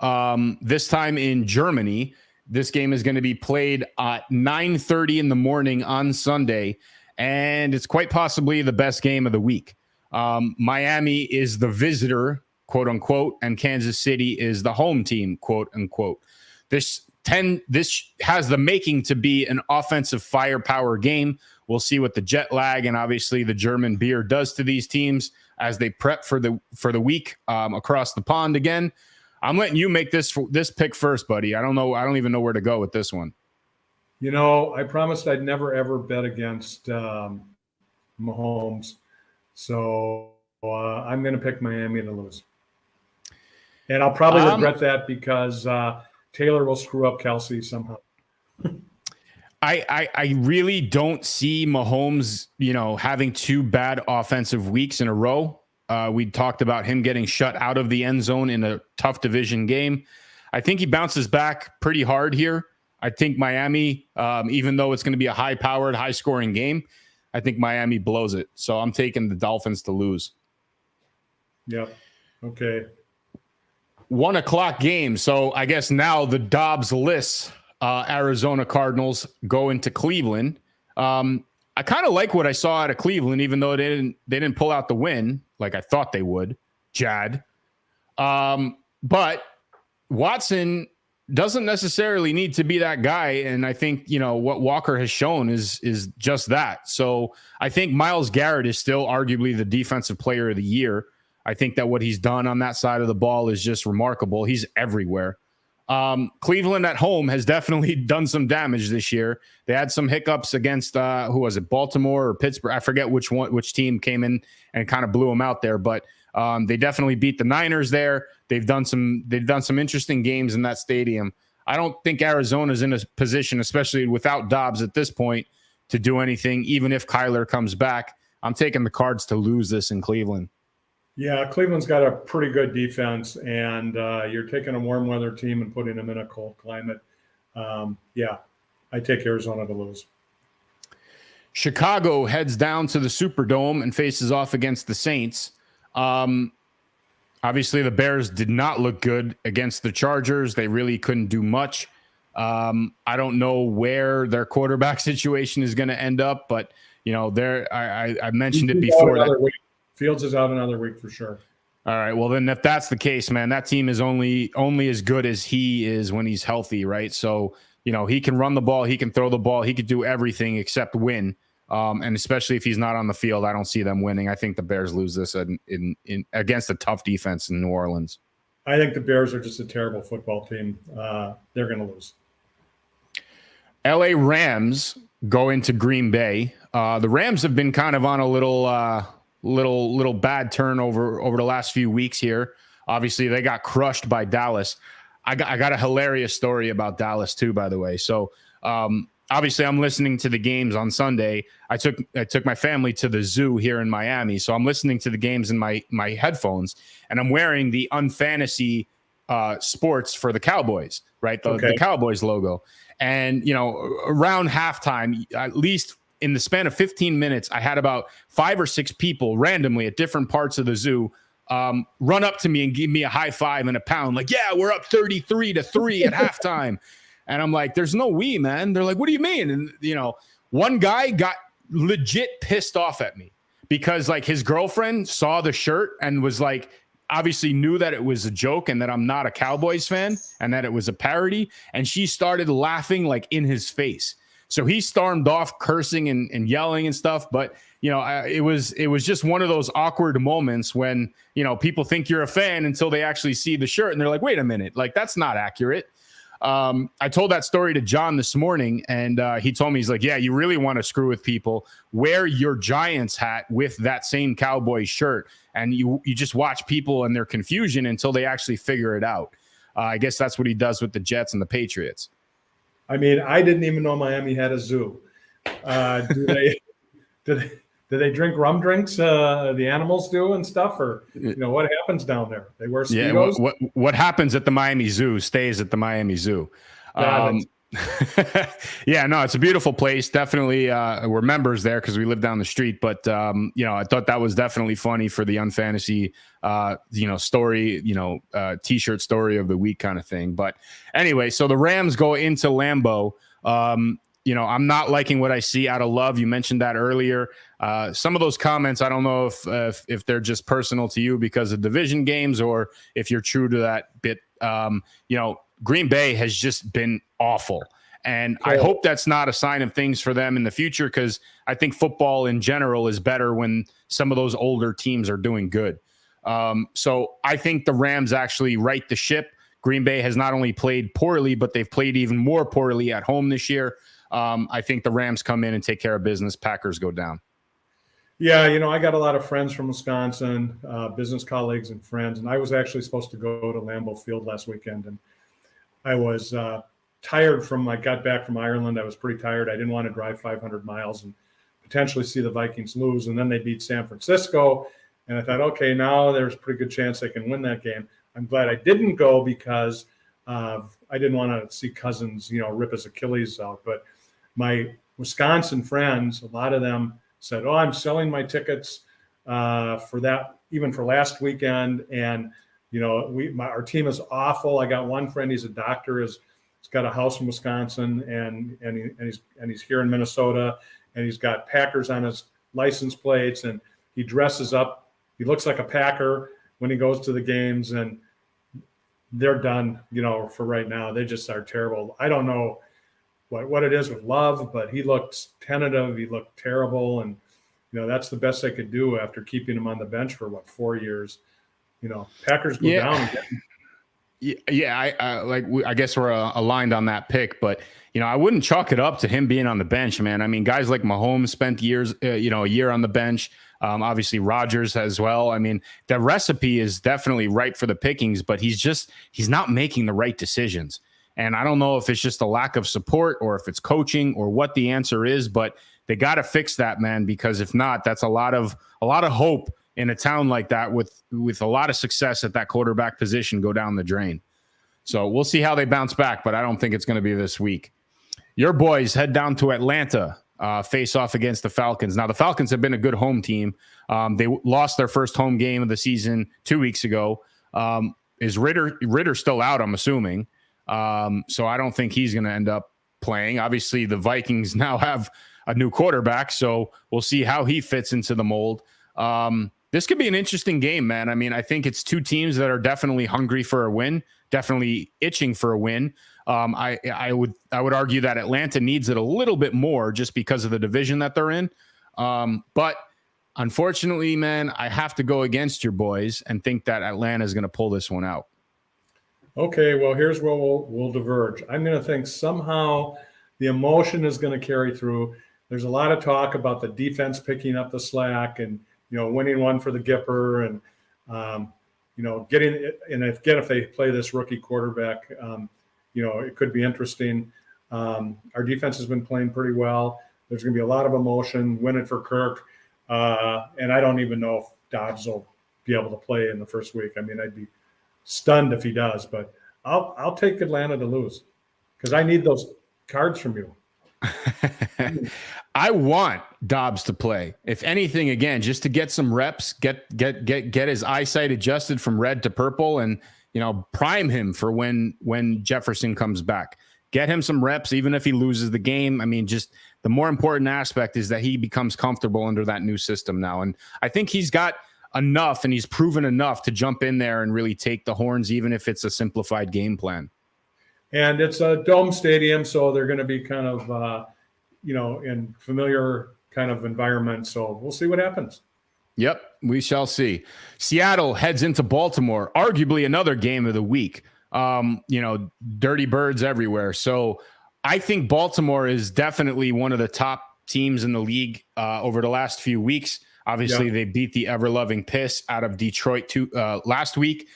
This time in Germany. This game is going to be played at 9:30 in the morning on Sunday, and it's quite possibly the best game of the week. Miami is the visitor, quote unquote, and Kansas City is the home team, quote unquote. This has the making to be an offensive firepower game. We'll see what the jet lag and obviously the German beer does to these teams as they prep for the week across the pond again. I'm letting you make this pick first, buddy. I don't know. I don't even know where to go with this one. I promised I'd never, ever bet against Mahomes. So I'm going to pick Miami to lose. And I'll probably regret that because Taylor will screw up Kelsey somehow. I really don't see Mahomes, having 2 bad offensive weeks in a row. We talked about him getting shut out of the end zone in a tough division game. I think he bounces back pretty hard here. I think Miami, even though it's going to be a high-powered, high-scoring game, I think Miami blows it. So I'm taking the Dolphins to lose. Yep. Okay. 1 o'clock game. So I guess now the Dobbs-less Arizona Cardinals go into Cleveland. I kind of like what I saw out of Cleveland, even though they didn't pull out the win like I thought they would. Jad. But Watson doesn't necessarily need to be that guy. And I think, what Walker has shown is just that. So I think Myles Garrett is still arguably the defensive player of the year. I think that what he's done on that side of the ball is just remarkable. He's everywhere. Cleveland at home has definitely done some damage this year. They had some hiccups against who was it, Baltimore or Pittsburgh? I forget which team came in and kind of blew them out there, but they definitely beat the Niners there. They've done some interesting games in that stadium. I don't think Arizona's in a position, especially without Dobbs at this point, to do anything, even if Kyler comes back. I'm taking the Cards to lose this in Cleveland. Yeah, Cleveland's got a pretty good defense, and you're taking a warm weather team and putting them in a cold climate. Yeah, I take Arizona to lose. Chicago heads down to the Superdome and faces off against the Saints. Obviously, the Bears did not look good against the Chargers. They really couldn't do much. I don't know where their quarterback situation is going to end up, but I mentioned it before. Fields is out another week for sure. All right. Well, then if that's the case, man, that team is only as good as he is when he's healthy, right? So, he can run the ball, he can throw the ball, he could do everything except win. And especially if he's not on the field, I don't see them winning. I think the Bears lose this in against a tough defense in New Orleans. I think the Bears are just a terrible football team. They're going to lose. LA Rams go into Green Bay. The Rams have been kind of on a little bad turnover over the last few weeks here. Obviously, they got crushed by Dallas. I got a hilarious story about Dallas too, by the way. So obviously I'm listening to the games on Sunday. I took my family to the zoo here in Miami. So I'm listening to the games in my headphones, and I'm wearing the Unfantasy sports for the Cowboys, right? The Cowboys logo. And, around halftime, at least in the span of 15 minutes, I had about 5 or 6 people randomly at different parts of the zoo run up to me and give me a high five and a pound. Like, yeah, we're up 33-3 at halftime. And I'm like, there's no we, man. They're like, what do you mean? And, one guy got legit pissed off at me because like his girlfriend saw the shirt and was like, obviously knew that it was a joke and that I'm not a Cowboys fan and that it was a parody. And she started laughing like in his face. So he stormed off cursing and yelling and stuff. But, it was just one of those awkward moments when, people think you're a fan until they actually see the shirt and they're like, wait a minute, like that's not accurate. I told that story to John this morning, and he told me, he's like, yeah, you really want to screw with people, wear your Giants hat with that same Cowboy shirt. And you just watch people and their confusion until they actually figure it out. I guess that's what he does with the Jets and the Patriots. I mean, I didn't even know Miami had a zoo. Do they drink rum drinks? The animals do and stuff, or what happens down there? They wear Speedos. Yeah, what happens at the Miami Zoo stays at the Miami Zoo. Yeah, no, it's a beautiful place. Definitely, we're members there because we live down the street. But I thought that was definitely funny for the Unfantasy, story, T-shirt story of the week kind of thing. But anyway, so the Rams go into Lambeau. I'm not liking what I see out of Love. You mentioned that earlier. Some of those comments, I don't know if they're just personal to you because of division games or if you're true to that bit. Green Bay has just been awful. And I hope that's not a sign of things for them in the future, because I think football in general is better when some of those older teams are doing good. So I think the Rams actually right the ship. Green Bay has not only played poorly, but they've played even more poorly at home this year. I think the Rams come in and take care of business. Packers go down. Yeah, I got a lot of friends from Wisconsin, business colleagues and friends, and I was actually supposed to go to Lambeau Field last weekend, and I was tired I got back from Ireland. I was pretty tired. I didn't want to drive 500 miles and potentially see the Vikings lose, and then they beat San Francisco, and I thought, okay, now there's a pretty good chance they can win that game. I'm glad I didn't go because I didn't want to see Cousins, rip his Achilles out, but my Wisconsin friends, a lot of them said, oh, I'm selling my tickets for that, even for last weekend. And, our team is awful. I got one friend, he's a doctor, he's got a house in Wisconsin and he's here in Minnesota, and he's got Packers on his license plates, and he dresses up. He looks like a Packer when he goes to the games, and they're done, for right now. They just are terrible. I don't know what it is with Love, but he looked tentative. He looked terrible. And, that's the best they could do after keeping him on the bench for 4 years. Packers go down again. Yeah, I guess we're aligned on that pick, but I wouldn't chalk it up to him being on the bench, man. I mean, guys like Mahomes spent years, a year on the bench. Obviously Rodgers as well. I mean, the recipe is definitely ripe for the pickings, but he's not making the right decisions. And I don't know if it's just a lack of support or if it's coaching or what the answer is, but they got to fix that, man, because if not, that's a lot of hope in a town like that with a lot of success at that quarterback position go down the drain. So we'll see how they bounce back, but I don't think it's going to be this week. Your boys head down to Atlanta, face off against the Falcons. Now, the Falcons have been a good home team. They lost their first home game of the season 2 weeks ago. Is Ritter still out, I'm assuming? So I don't think he's going to end up playing. Obviously, the Vikings now have a new quarterback, so we'll see how he fits into the mold. This could be an interesting game, man. I mean, I think it's two teams that are definitely hungry for a win, definitely itching for a win. I would argue that Atlanta needs it a little bit more just because of the division that they're in. But unfortunately, man, I have to go against your boys and think that Atlanta is going to pull this one out. Okay, well, here's where we'll diverge. I'm going to think somehow the emotion is going to carry through. There's a lot of talk about the defense picking up the slack and, winning one for the Gipper and, getting it, and if they play this rookie quarterback, it could be interesting. Our defense has been playing pretty well. There's going to be a lot of emotion. Win it for Kirk, and I don't even know if Dobbs will be able to play in the first week. I mean, I'd be stunned if he does, but I'll take Atlanta to lose because I need those cards from you. I want Dobbs to play. If anything, again, just to get some reps, get his eyesight adjusted from red to purple, and prime him for when Jefferson comes back. Get him some reps, even if he loses the game. I mean, just the more important aspect is that he becomes comfortable under that new system now. And I think he's got enough, and he's proven enough to jump in there and really take the horns, even if it's a simplified game plan. And it's a dome stadium, so they're going to be kind of, in familiar kind of environment. So we'll see what happens. Yep, we shall see. Seattle heads into Baltimore, arguably another game of the week. Dirty birds everywhere. So I think Baltimore is definitely one of the top teams in the league over the last few weeks. Obviously, They beat the ever-loving piss out of Detroit last week.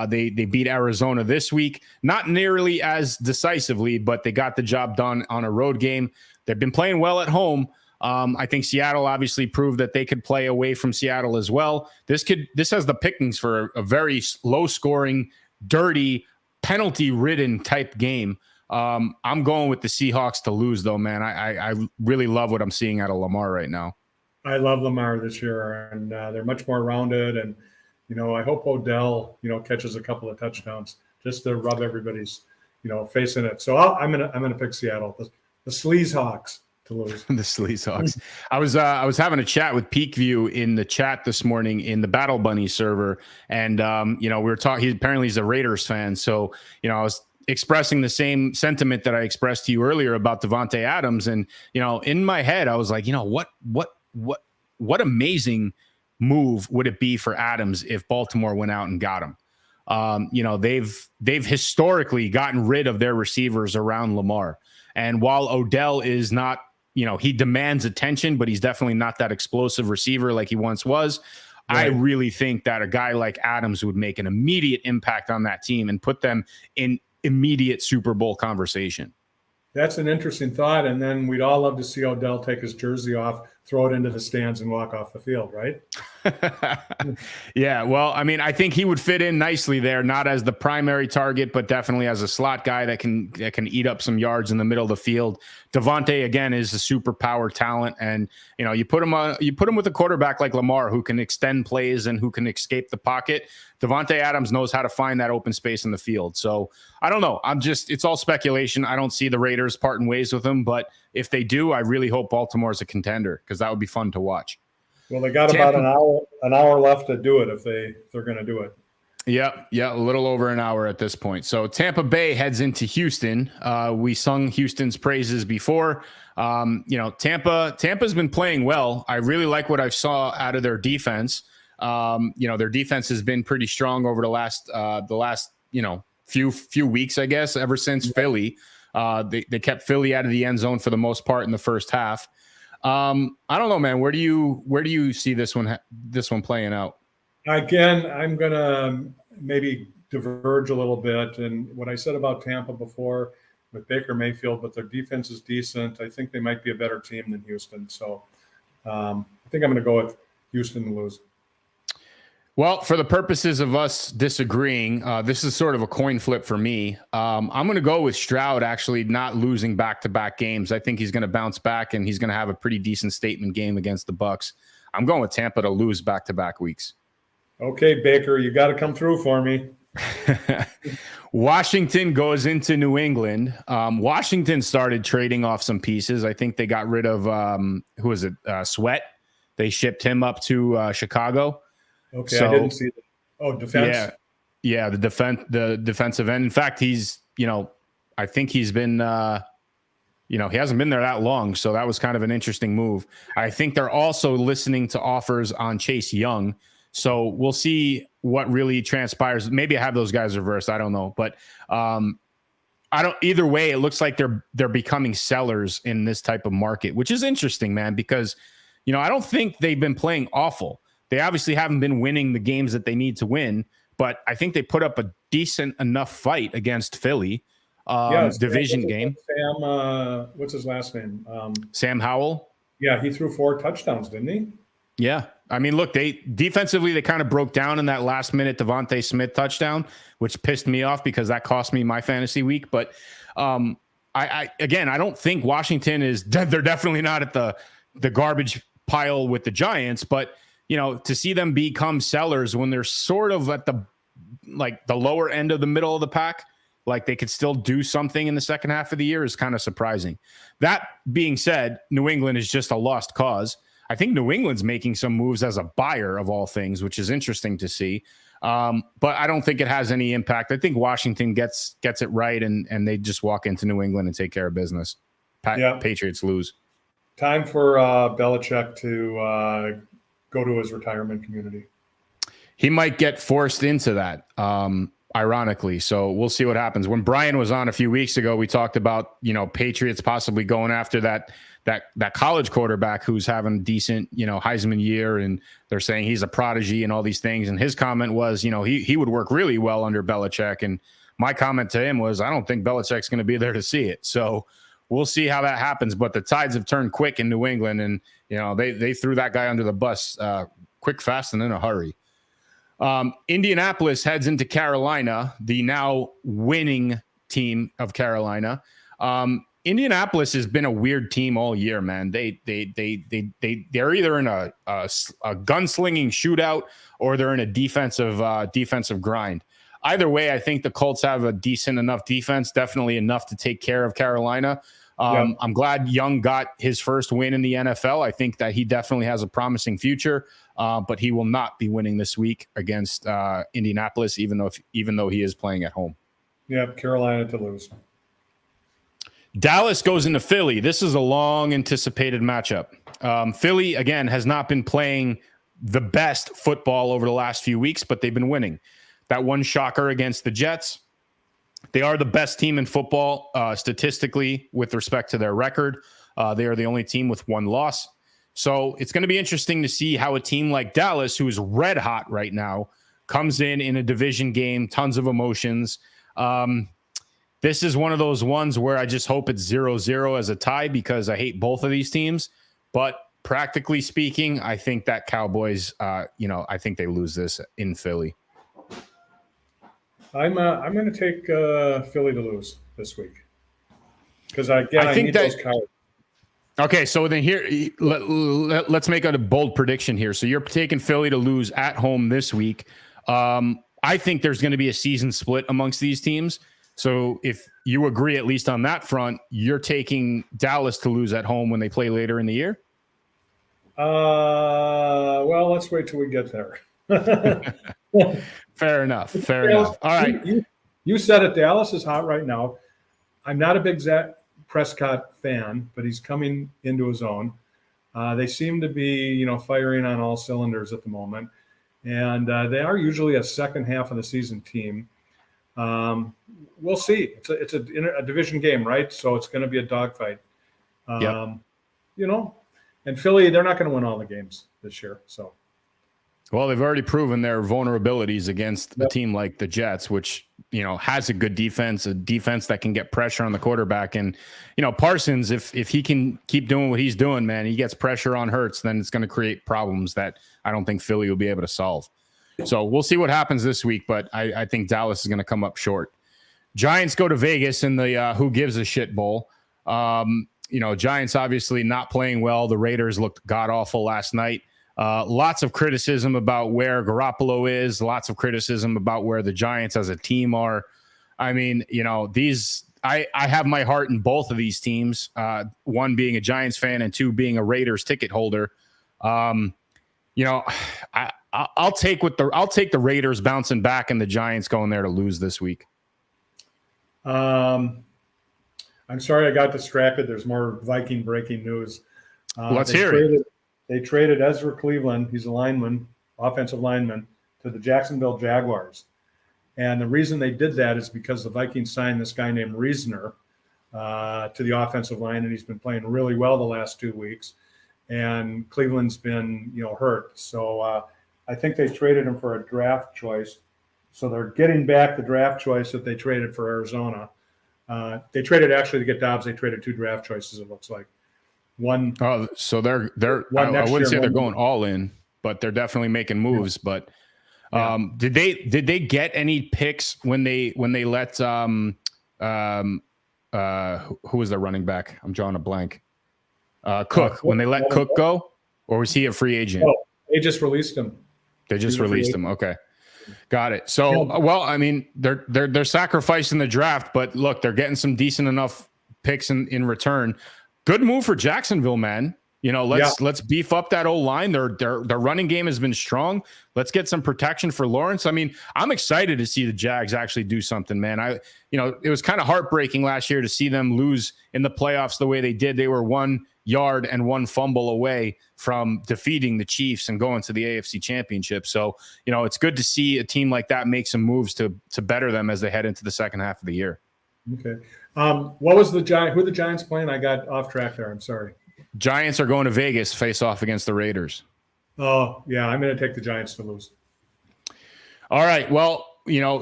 They beat Arizona this week. Not nearly as decisively, but they got the job done on a road game. They've been playing well at home. I think Seattle obviously proved that they could play away from Seattle as well. This has the pickings for a very low-scoring, dirty, penalty-ridden type game. I'm going with the Seahawks to lose, though, man. I really love what I'm seeing out of Lamar right now. I love Lamar this year, and they're much more rounded. And I hope Odell, catches a couple of touchdowns just to rub everybody's, face in it. So I'm gonna pick Seattle, the Sleazehawks to lose. The Sleazehawks. I was having a chat with Peakview in the chat this morning in the Battle Bunny server, and we were talking. Apparently he's a Raiders fan, so I was expressing the same sentiment that I expressed to you earlier about Devontae Adams, and in my head I was like, what amazing move would it be for Adams if Baltimore went out and got him? They've historically gotten rid of their receivers around Lamar. And while Odell is not, he demands attention, but he's definitely not that explosive receiver like he once was. Right. I really think that a guy like Adams would make an immediate impact on that team and put them in immediate Super Bowl conversation. That's an interesting thought. And then we'd all love to see Odell take his jersey off, throw it into the stands, and walk off the field, right? Yeah, well, I mean, I think he would fit in nicely there, not as the primary target, but definitely as a slot guy that can eat up some yards in the middle of the field. Devontae, again, is a super power talent, and you put him with a quarterback like Lamar who can extend plays and who can escape the pocket. Devontae Adams knows how to find that open space in the field. So I don't know. It's all speculation. I don't see the Raiders parting ways with him, but if they do, I really hope Baltimore is a contender because that would be fun to watch. Well, they got about an hour left to do it if they're going to do it. Yeah, a little over an hour at this point. So Tampa Bay heads into Houston. We sung Houston's praises before. Tampa's been playing well. I really like what I saw out of their defense. Their defense has been pretty strong over the last few weeks, I guess, ever since Philly. They kept Philly out of the end zone for the most part in the first half. I don't know, man. Where do you see this one playing out? Again, I'm gonna maybe diverge a little bit. And what I said about Tampa before with Baker Mayfield, but their defense is decent. I think they might be a better team than Houston. So I think I'm going to go with Houston to lose. Well, for the purposes of us disagreeing, this is sort of a coin flip for me. I'm going to go with Stroud actually not losing back-to-back games. I think he's going to bounce back, and he's going to have a pretty decent statement game against the Bucs. I'm going with Tampa to lose back-to-back weeks. Okay, Baker, you got to come through for me. Washington goes into New England. Washington started trading off some pieces. I think they got rid of, Sweat. They shipped him up to Chicago. Okay, so, I didn't see that. Oh, defense? Yeah, the defensive end. In fact, he's, I think he's been, he hasn't been there that long, so that was kind of an interesting move. I think they're also listening to offers on Chase Young, so we'll see what really transpires. Maybe I have those guys reversed. I don't know, but either way, it looks like they're becoming sellers in this type of market, which is interesting, man, because, I don't think they've been playing awful. They obviously haven't been winning the games that they need to win, but I think they put up a decent enough fight against Philly. Division game. Sam, what's his last name? Sam Howell. Yeah, he threw 4 touchdowns, didn't he? Yeah. I mean, look, they kind of broke down in that last minute Devontae Smith touchdown, which pissed me off because that cost me my fantasy week. But I don't think Washington is dead. They're definitely not at the garbage pile with the Giants, but to see them become sellers when they're sort of at the lower end of the middle of the pack, like they could still do something in the second half of the year, is kind of surprising. That being said, New England is just a lost cause. I think New England's making some moves as a buyer of all things, which is interesting to see. But I don't think it has any impact. I think Washington gets it right, and they just walk into New England and take care of business. Patriots lose. Time for Belichick to go to his retirement community. He might get forced into that, ironically. So we'll see what happens. When Brian was on a few weeks ago, we talked about, Patriots possibly going after that college quarterback who's having a decent, Heisman year, and they're saying he's a prodigy and all these things. And his comment was, he would work really well under Belichick. And my comment to him was, I don't think Belichick's going to be there to see it. So we'll see how that happens. But the tides have turned quick in New England, and they threw that guy under the bus quick, fast, and in a hurry. Indianapolis heads into Carolina, the now winning team of Carolina. Indianapolis has been a weird team all year, man. They're either in a gunslinging shootout or they're in a defensive grind. Either way, I think the Colts have a decent enough defense, definitely enough to take care of Carolina. I'm glad Young got his first win in the NFL. I think that he definitely has a promising future, but he will not be winning this week against Indianapolis, even though he is playing at home. Yeah, Carolina to lose. Dallas goes into Philly. This is a long anticipated matchup. Philly, again, has not been playing the best football over the last few weeks, but they've been winning. That one shocker against the Jets. They are the best team in football statistically with respect to their record. They are the only team with one loss. So it's going to be interesting to see how a team like Dallas, who is red hot right now, comes in a division game, tons of emotions. This is one of those ones where I just hope it's 0-0 as a tie because I hate both of these teams. But practically speaking, I think that Cowboys, I think they lose this in Philly. I'm going to take Philly to lose this week because I need those Cowboys. Okay, so then here, let's make a bold prediction here. So you're taking Philly to lose at home this week. I think there's going to be a season split amongst these teams. So if you agree, at least on that front, you're taking Dallas to lose at home when they play later in the year? Well, let's wait till we get there. Fair enough. All right. You said it. Dallas is hot right now. I'm not a big Dak Prescott fan, but he's coming into his own. They seem to be, firing on all cylinders at the moment. And they are usually a second half of the season team. We'll see. It's a division game, right? So it's going to be a dogfight. And Philly, they're not going to win all the games this year. So, well, they've already proven their vulnerabilities against a team like the Jets, which has a good defense, a defense that can get pressure on the quarterback. And Parsons, if he can keep doing what he's doing, man, he gets pressure on Hurts, then it's going to create problems that I don't think Philly will be able to solve. So we'll see what happens this week, but I think Dallas is going to come up short. Giants go to Vegas in the Who Gives a Shit Bowl. Giants obviously not playing well. The Raiders looked god-awful last night. Lots of criticism about where Garoppolo is. Lots of criticism about where the Giants as a team are. I mean, I have my heart in both of these teams, one being a Giants fan and two being a Raiders ticket holder. I'll take the Raiders bouncing back and the Giants going there to lose this week. I'm sorry I got distracted. There's more Viking breaking news. Let's hear it. They traded Ezra Cleveland, he's a lineman, offensive lineman, to the Jacksonville Jaguars. And the reason they did that is because the Vikings signed this guy named Reasoner to the offensive line, and he's been playing really well the last 2 weeks. And Cleveland's been, hurt. So I think they traded him for a draft choice. So they're getting back the draft choice that they traded for Arizona. They traded actually to get Dobbs. They traded 2 draft choices. It looks like one. Oh, so they're One I next wouldn't year, say they're one- going all in, but they're definitely making moves. But did they get any picks when they let who was their running back? I'm drawing a blank. Cook, when they let Cook go, or was he a free agent? Oh, they just released him. They just released him. Okay. Got it. So, well, I mean, they're sacrificing the draft, but look, they're getting some decent enough picks in return. Good move for Jacksonville, man. You know, let's beef up that O-line. Their running game has been strong. Let's get some protection for Lawrence. I mean, I'm excited to see the Jags actually do something, man. It was kind of heartbreaking last year to see them lose in the playoffs the way they did. They were 1 yard and 1 fumble away from defeating the Chiefs and going to the AFC Championship. So, it's good to see a team like that make some moves to better them as they head into the second half of the year. Okay. What was the Giant? Who are the Giants playing? I got off track there. I'm sorry. Giants are going to Vegas, face off against the Raiders. Oh, yeah. I'm going to take the Giants to lose. All right. Well,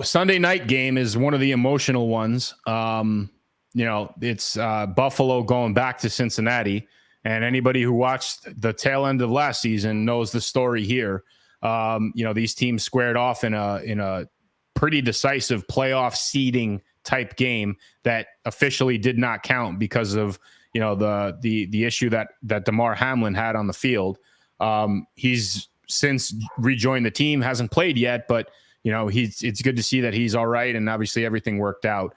Sunday night game is one of the emotional ones. It's Buffalo going back to Cincinnati. And anybody who watched the tail end of last season knows the story here. These teams squared off in a pretty decisive playoff seeding type game that officially did not count because of the issue that Damar Hamlin had on the field. He's since rejoined the team, hasn't played yet, but it's good to see that he's all right, and obviously everything worked out.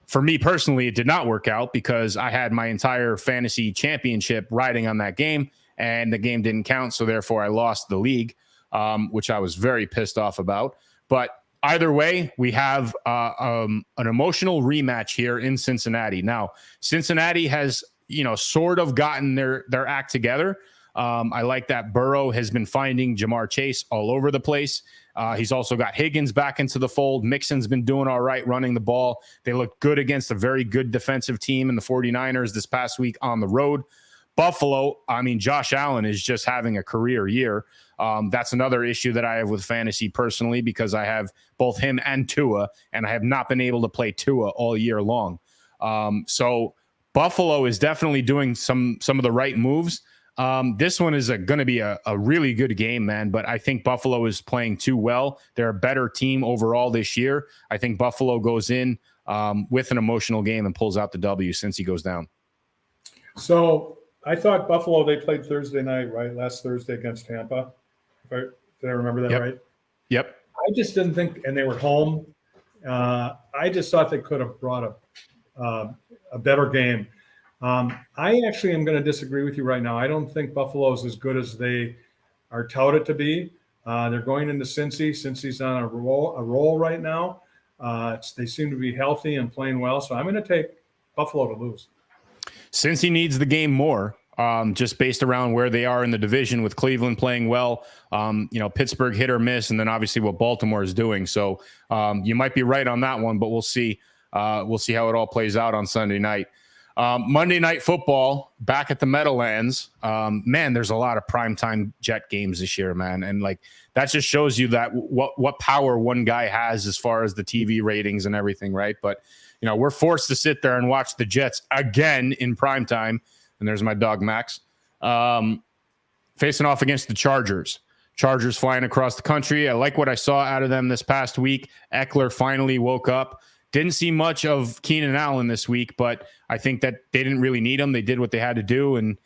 For me personally, it did not work out because I had my entire fantasy championship riding on that game, and the game didn't count, so therefore I lost the league, which I was very pissed off about. But either way, we have an emotional rematch here in Cincinnati. Now, Cincinnati has, sort of gotten their act together. I like that Burrow has been finding Jamar Chase all over the place. He's also got Higgins back into the fold. Mixon's been doing all right running the ball. They look good against a very good defensive team in the 49ers this past week on the road. Buffalo, I mean, Josh Allen is just having a career year. That's another issue that I have with fantasy personally because I have both him and Tua, and I have not been able to play Tua all year long. So Buffalo is definitely doing some of the right moves. This one is going to be a really good game, man, but I think Buffalo is playing too well. They're a better team overall this year. I think Buffalo goes in with an emotional game and pulls out the W since he goes down. So I thought Buffalo, they played Thursday night, right? Last Thursday against Tampa. Did I remember that right? Yep. I just didn't think, and they were home. I just thought they could have brought a better game. I actually am going to disagree with you right now. I don't think Buffalo is as good as they are touted to be. They're going into Cincy. Cincy's on a roll right now. They seem to be healthy and playing well. So I'm going to take Buffalo to lose. Cincy needs the game more, just based around where they are in the division with Cleveland playing well. Pittsburgh hit or miss, and then obviously what Baltimore is doing. So you might be right on that one, but we'll see. We'll see how it all plays out on Sunday night. Monday Night Football back at the Meadowlands. Man, there's a lot of primetime Jet games this year, man. And that just shows you that what power one guy has as far as the TV ratings and everything, right? But, we're forced to sit there and watch the Jets again in primetime. And there's my dog, Max, facing off against the Chargers. Chargers flying across the country. I like what I saw out of them this past week. Eckler finally woke up. Didn't see much of Keenan Allen this week, but I think that they didn't really need him. They did what they had to do. And,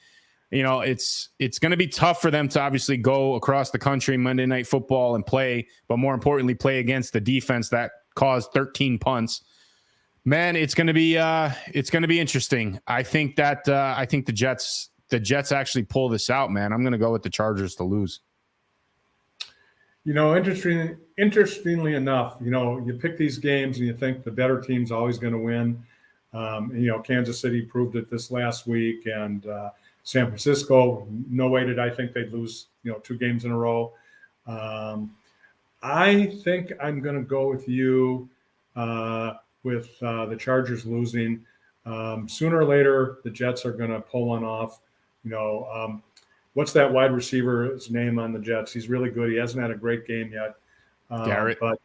it's going to be tough for them to obviously go across the country Monday Night Football and play, but more importantly, play against the defense that caused 13 punts. Man, it's going to be interesting. I think the Jets actually pull this out, man. I'm going to go with the Chargers to lose. Interestingly enough, you pick these games and you think the better team's always going to win. Kansas City proved it this last week, and San Francisco, no way did I think they'd lose, 2 games in a row. I think I'm going to go with you with the Chargers losing. Sooner or later, the Jets are going to pull one off. What's that wide receiver's name on the Jets? He's really good. He hasn't had a great game yet. Garrett. But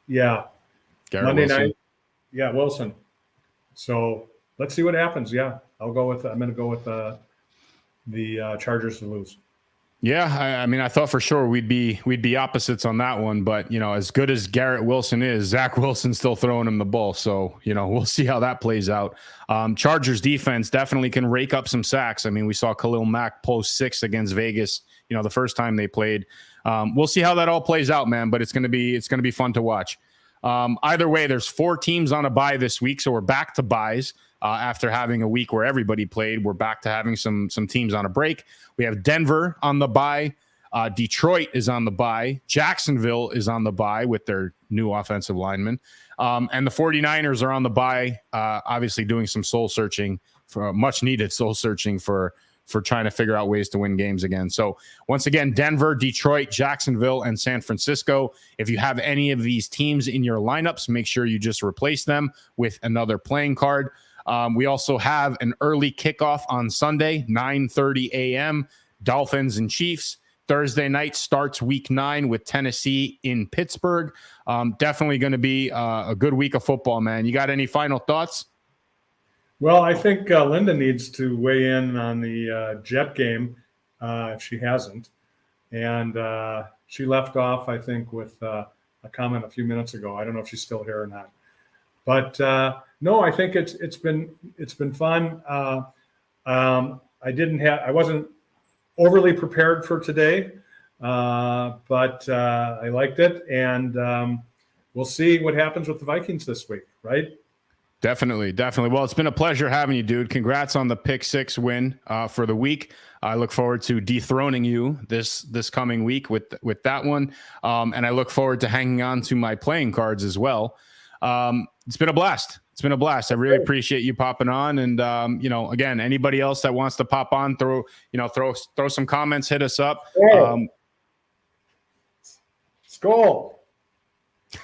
Yeah. Garrett Monday Wilson. night. Yeah, Wilson. So let's see what happens. Yeah, I'm going to go with the Chargers to lose. Yeah, I mean, I thought for sure we'd be opposites on that one, but as good as Garrett Wilson is, Zach Wilson's still throwing him the ball, so we'll see how that plays out. Chargers defense definitely can rake up some sacks. I mean, we saw Khalil Mack post 6 against Vegas, the first time they played. We'll see how that all plays out, man. But it's gonna be fun to watch. Either way, there's 4 teams on a bye this week, so we're back to byes. After having a week where everybody played, we're back to having some teams on a break. We have Denver on the bye. Detroit is on the bye. Jacksonville is on the bye with their new offensive lineman. And the 49ers are on the bye, obviously doing some soul searching, for much needed soul searching for trying to figure out ways to win games again. So once again, Denver, Detroit, Jacksonville, and San Francisco. If you have any of these teams in your lineups, make sure you just replace them with another playing card. We also have an early kickoff on Sunday, 9:30 a.m., Dolphins and Chiefs. Thursday night starts week 9 with Tennessee in Pittsburgh. Definitely going to be a good week of football, man. You got any final thoughts? Well, I think Linda needs to weigh in on the Jet game if she hasn't. And she left off, I think, with a comment a few minutes ago. I don't know if she's still here or not. But no, I think it's been fun. I wasn't overly prepared for today, but I liked it, and we'll see what happens with the Vikings this week, right? Definitely. Well, it's been a pleasure having you, dude. Congrats on the pick 6 win for the week. I look forward to dethroning you this coming week with that one, and I look forward to hanging on to my playing cards as well. It's been a blast. I really appreciate you popping on. And, again, anybody else that wants to pop on, throw some comments, hit us up. Skull.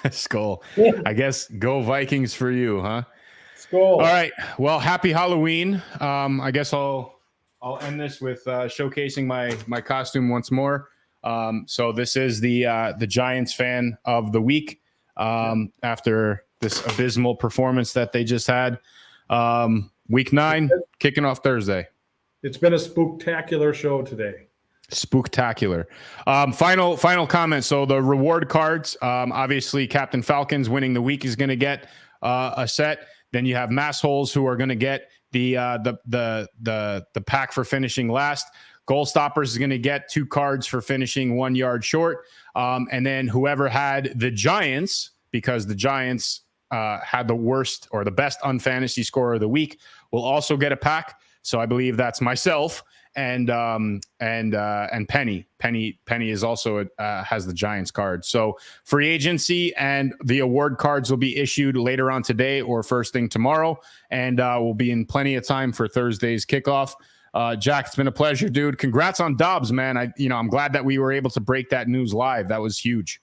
Skull. I guess go Vikings for you, huh? Skull. All right. Well, happy Halloween. I guess I'll end this with showcasing my costume once more. So this is the Giants fan of the week. After this abysmal performance that they just had. Week 9, kicking off Thursday. It's been a spooktacular show today. Spooktacular. Final comment. So the reward cards, obviously Captain Falcons winning the week is going to get a set. Then you have Massholes who are going to get the pack for finishing last. Goal Stoppers is going to get 2 cards for finishing 1 yard short. And then whoever had the Giants, because the Giants had the worst or the best unfantasy score of the week, will also get a pack. So I believe that's myself and Penny. Penny is also has the Giants card. So free agency and the award cards will be issued later on today or first thing tomorrow, and we'll be in plenty of time for Thursday's kickoff. Jack, it's been a pleasure, dude. Congrats on Dobbs, man. I'm glad that we were able to break that news live. That was huge.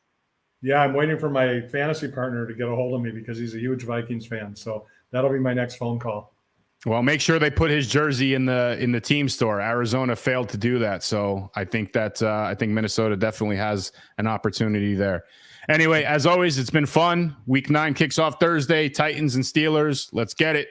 Yeah, I'm waiting for my fantasy partner to get a hold of me because he's a huge Vikings fan. So that'll be my next phone call. Well, make sure they put his jersey in the team store. Arizona failed to do that, so I think Minnesota definitely has an opportunity there. Anyway, as always, it's been fun. Week 9 kicks off Thursday. Titans and Steelers. Let's get it.